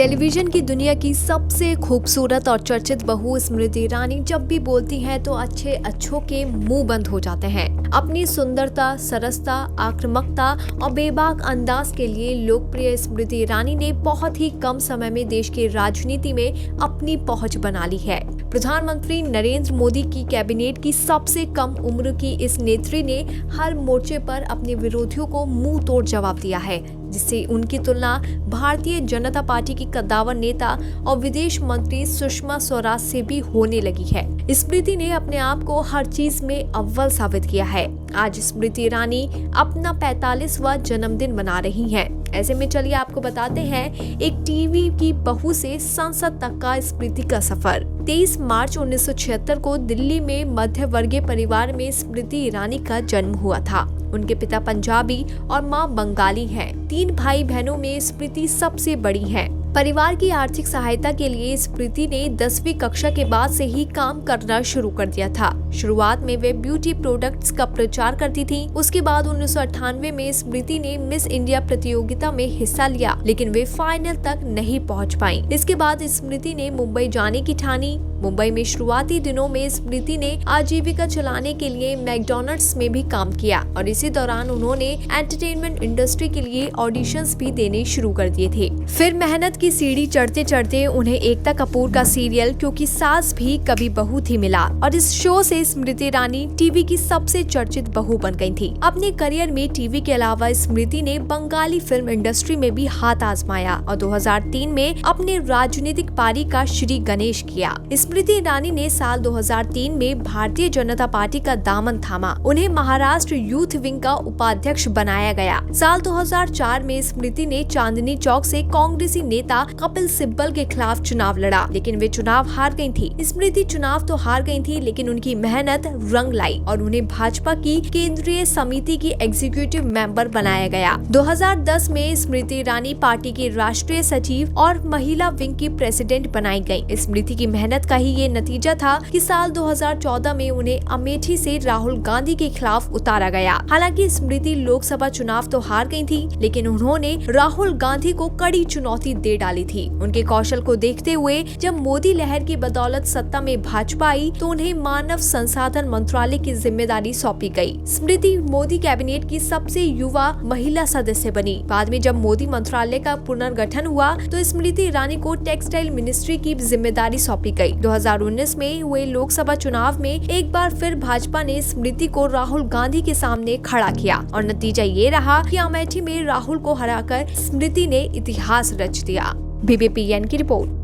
Television की दुनिया की सबसे खूबसूरत और चर्चित बहू स्मृति ईरानी जब भी बोलती हैं तो अच्छों के मुंह बंद हो जाते हैं। अपनी सुंदरता, सरसता, आक्रामकता और बेबाक अंदाज के लिए लोकप्रिय स्मृति ईरानी ने बहुत ही कम समय में देश की राजनीति में अपनी पहुंच बना ली है। प्रधानमंत्री नरेंद्र मोदी की कैबिनेट की सबसे कम उम्र की इस नेत्री ने हर मोर्चे पर अपने विरोधियों को मुंह तोड़ जवाब दिया है, जिससे उनकी तुलना भारतीय जनता पार्टी की कद्दावर नेता और विदेश मंत्री सुषमा स्वराज से भी होने लगी है। स्मृति ने अपने आप को हर चीज में अव्वल साबित किया है। आज स्मृति ईरानी अपना 45वां जन्मदिन मना रही हैं। ऐसे में चलिए आपको बताते हैं एक टीवी की बहू से संसद तक का स्मृति का सफर। 23 मार्च 1976 को दिल्ली में मध्य वर्गीय परिवार में स्मृति ईरानी का जन्म हुआ था। उनके पिता पंजाबी और मां बंगाली हैं। 3 भाई बहनों में स्मृति सबसे बड़ी है। परिवार की आर्थिक सहायता के लिए स्मृति ने 10वीं कक्षा के बाद से ही काम करना शुरू कर दिया था। शुरुआत में वे ब्यूटी प्रोडक्ट्स का प्रचार करती थी। उसके बाद 1998 में स्मृति ने मिस इंडिया प्रतियोगिता में हिस्सा लिया, लेकिन वे फाइनल तक नहीं पहुंच पाई। इसके बाद स्मृति ने मुंबई जाने की ठानी। मुंबई में शुरुआती दिनों में स्मृति ने आजीविका चलाने के लिए मैकडॉनल्ड्स में भी काम किया और इसी दौरान उन्होंने एंटरटेनमेंट इंडस्ट्री के लिए ऑडिशंस भी देने शुरू कर दिए थे। फिर मेहनत की सीढ़ी चढ़ते चढ़ते उन्हें एकता कपूर का सीरियल क्योंकि सास भी कभी बहू थी मिला और इस शो से स्मृति ईरानी टीवी की सबसे चर्चित बहू बन गई थी। अपने करियर में टीवी के अलावा स्मृति ने बंगाली फिल्म इंडस्ट्री में भी हाथ आजमाया और 2003 में अपने राजनीतिक पारी का श्री गणेश किया। स्मृति ईरानी ने साल 2003 में भारतीय जनता पार्टी का दामन थामा। उन्हें महाराष्ट्र यूथ विंग का उपाध्यक्ष बनाया गया। साल 2004 में स्मृति ने चांदनी चौक से कांग्रेसी नेता कपिल सिब्बल के खिलाफ चुनाव लड़ा, लेकिन वे चुनाव हार गई थी। स्मृति चुनाव तो हार गई थी, लेकिन उनकी मेहनत रंग लाई और उन्हें भाजपा की केंद्रीय समिति की एग्जीक्यूटिव मेंबर बनाया गया। 2010 में स्मृति ईरानी पार्टी की राष्ट्रीय सचिव और महिला विंग की प्रेसिडेंट बनाई गयी। स्मृति की मेहनत का ही ये नतीजा था कि साल 2014 में उन्हें अमेठी से राहुल गांधी के खिलाफ उतारा गया। हालांकि स्मृति लोकसभा चुनाव तो हार गई थी, लेकिन उन्होंने राहुल गांधी को कड़ी चुनौती दे डाली थी। उनके कौशल को देखते हुए जब मोदी लहर की बदौलत सत्ता में भाजपा आई तो उन्हें मानव संसाधन मंत्रालय की जिम्मेदारी सौंपी गई। स्मृति मोदी कैबिनेट की सबसे युवा महिला सदस्य बनी। बाद में जब मोदी मंत्रालय का पुनर्गठन हुआ तो स्मृति ईरानी को टेक्सटाइल मिनिस्ट्री की जिम्मेदारी सौंपी गई। 2019 में हुए लोकसभा चुनाव में एक बार फिर भाजपा ने स्मृति को राहुल गांधी के सामने खड़ा किया और नतीजा ये रहा कि अमेठी में राहुल को हराकर स्मृति ने इतिहास रच दिया। BBPN की रिपोर्ट।